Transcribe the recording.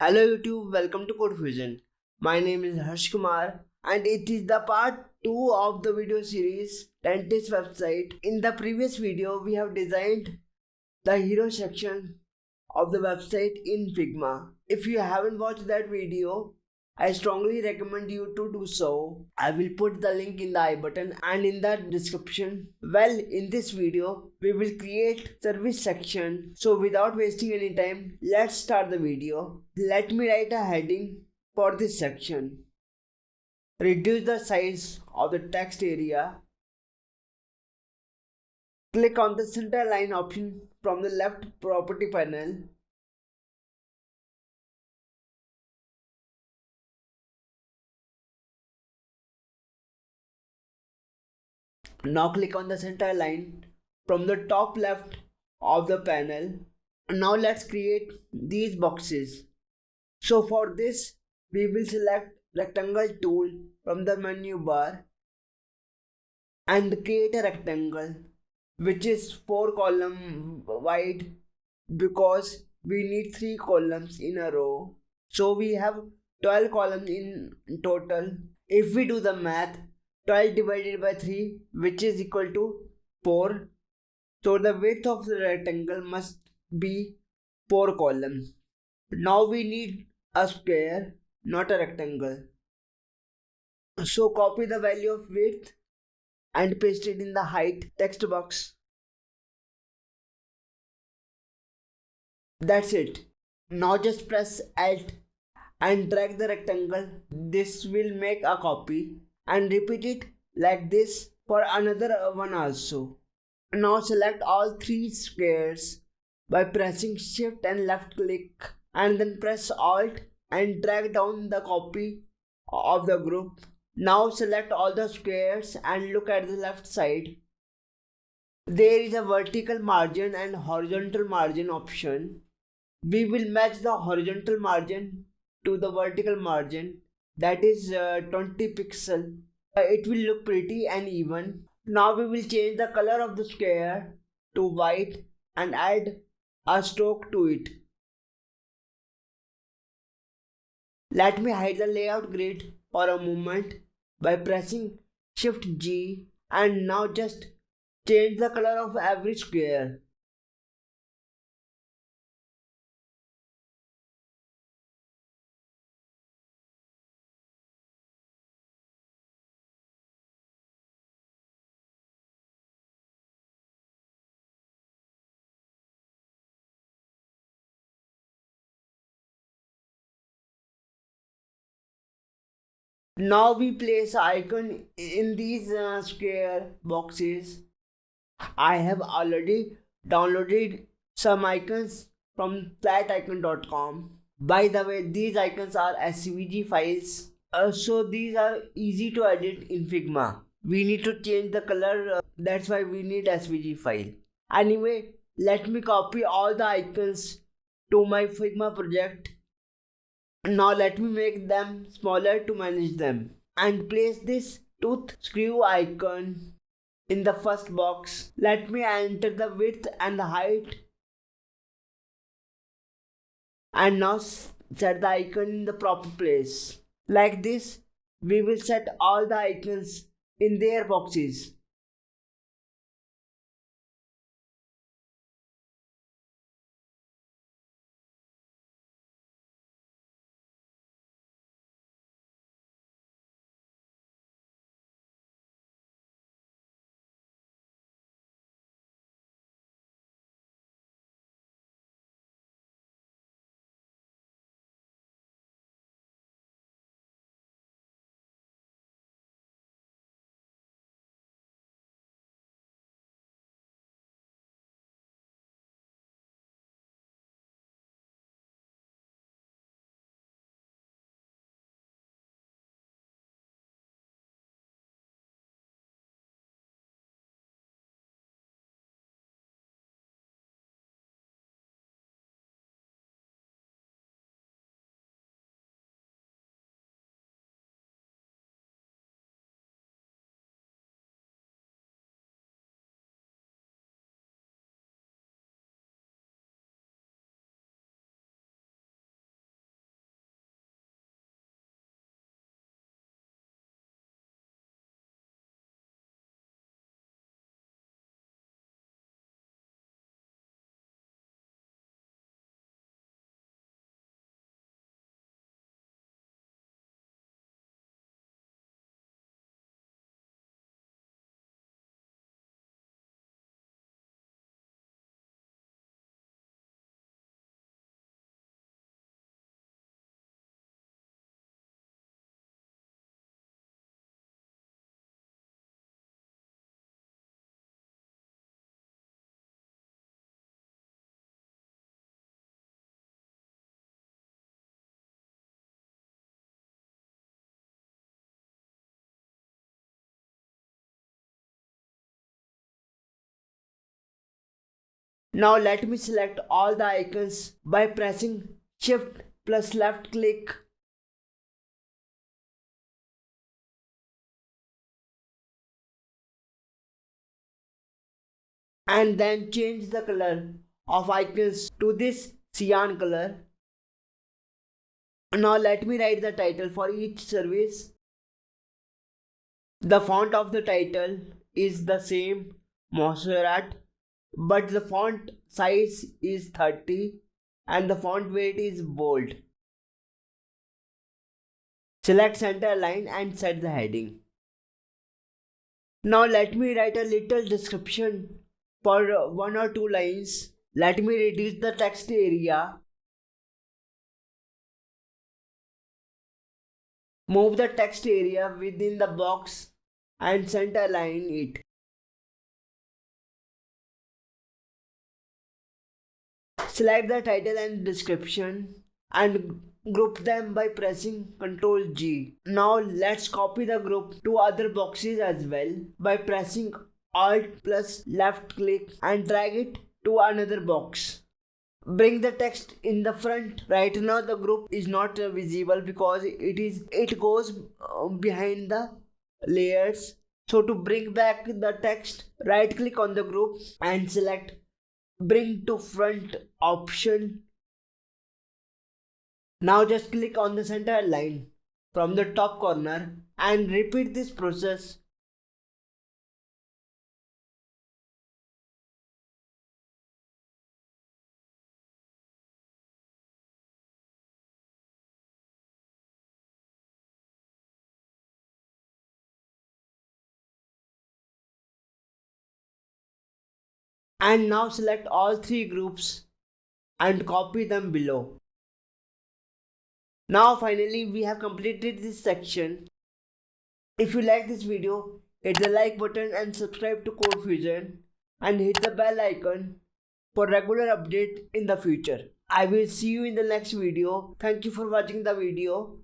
Hello YouTube, welcome to Code Fusion. My name is Harsh Kumar and it is the part 2 of the video series Dentist website. In the previous video, we have designed the hero section of the website in Figma. If you haven't watched that video, I strongly recommend you to do so. I will put the link in the I button and in the description. Well, in this video, we will create service section. So without wasting any time, let's start the video. Let me write a heading for this section. Reduce the size of the text area. Click on the center line option from the left property panel. Now click on the center line from the top left of the panel. Now let's create these boxes. So for this, we will select rectangle tool from the menu bar and create a rectangle which is 4 column wide because we need 3 columns in a row. So we have 12 columns in total. If we do the math, 12 divided by 3 which is equal to 4. So the width of the rectangle must be 4 columns. Now we need a square, not a rectangle. So copy the value of width and paste it in the height text box. That's it. Now just press Alt and drag the rectangle. This will make a copy and repeat it like this for another one also. Now select all 3 squares by pressing shift and left click and then press Alt and drag down the copy of the group. Now select all the squares and look at the left side. There is a vertical margin and horizontal margin option. We will match the horizontal margin to the vertical margin, that is 20 pixel. It will look pretty and even. Now we will change the color of the square to white and add a stroke to it. Let me hide the layout grid for a moment by pressing Shift G, and now just change the color of every square. Now we place icon in these square boxes. I have already downloaded some icons from flaticon.com. By the way, these icons are SVG files, so these are easy to edit in Figma. We need to change the color, that's why we need SVG file. Anyway, let me copy all the icons to my Figma project. Now let me make them smaller to manage them and place this tooth screw icon in the first box. Let me enter the width and the height and now set the icon in the proper place. Like this, we will set all the icons in their boxes. Now let me select all the icons by pressing Shift plus left click. And then change the color of icons to this cyan color. Now let me write the title for each service. The font of the title is the same, Montserrat, but the font size is 30 and the font weight is bold. Select center line and set the heading. Now let me write a little description for 1 or 2 lines. Let me reduce the text area. Move the text area within the box and center line it. Select the title and description and group them by pressing Ctrl G. Now let's copy the group to other boxes as well by pressing Alt plus left click and drag it to another box. Bring the text in the front. Right now the group is not visible because it goes behind the layers. So to bring back the text, right click on the group and select Bring to Front option. Now just click on the center line from the top corner and repeat this process. And now select all 3 groups and copy them below. Now finally we have completed this section. If you like this video, hit the like button and subscribe to Code Fusion and hit the bell icon for regular update in the future. I will see you in the next video. Thank you for watching the video.